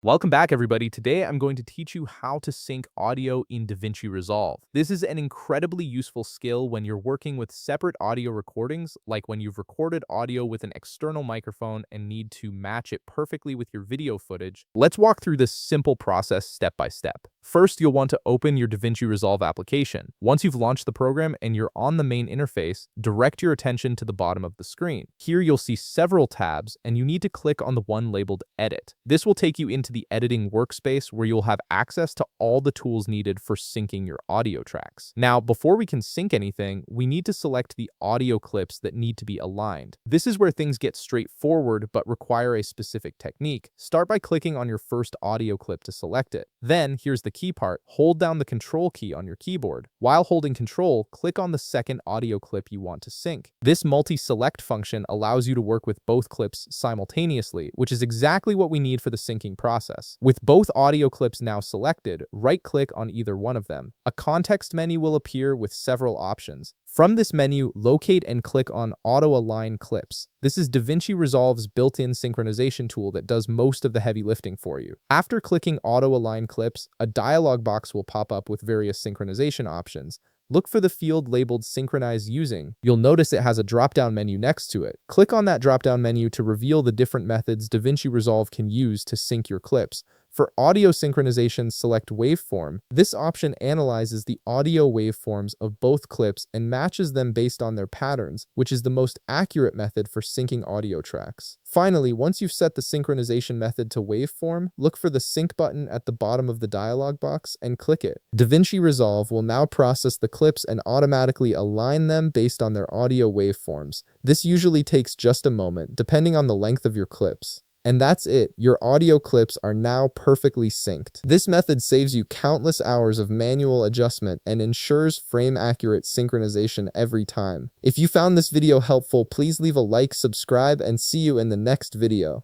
Welcome back, everybody. Today, I'm going to teach you how to sync audio in DaVinci Resolve. This is an incredibly useful skill when you're working with separate audio recordings, like when you've recorded audio with an external microphone and need to match it perfectly with your video footage. Let's walk through this simple process step by step. First, you'll want to open your DaVinci Resolve application. Once you've launched the program and you're on the main interface, direct your attention to the bottom of the screen. Here, you'll see several tabs, and you need to click on the one labeled Edit. This will take you into the editing workspace where you'll have access to all the tools needed for syncing your audio tracks. Now, before we can sync anything, we need to select the audio clips that need to be aligned. This is where things get straightforward but require a specific technique. Start by clicking on your first audio clip to select it. Then, here's the key part, hold down the Control key on your keyboard. While holding Control, click on the second audio clip you want to sync. This multi-select function allows you to work with both clips simultaneously, which is exactly what we need for the syncing process. With both audio clips now selected, right-click on either one of them. A context menu will appear with several options. From this menu, locate and click on Auto Align Clips. This is DaVinci Resolve's built-in synchronization tool that does most of the heavy lifting for you. After clicking Auto Align Clips, a dialog box will pop up with various synchronization options. Look for the field labeled Synchronize Using. You'll notice it has a drop-down menu next to it. Click on that drop-down menu to reveal the different methods DaVinci Resolve can use to sync your clips. For audio synchronization, select Waveform. This option analyzes the audio waveforms of both clips and matches them based on their patterns, which is the most accurate method for syncing audio tracks. Finally, once you've set the synchronization method to waveform, look for the Sync button at the bottom of the dialog box and click it. DaVinci Resolve will now process the clips and automatically align them based on their audio waveforms. This usually takes just a moment, depending on the length of your clips. And that's it. Your audio clips are now perfectly synced. This method saves you countless hours of manual adjustment and ensures frame-accurate synchronization every time. If you found this video helpful, please leave a like, subscribe, and see you in the next video.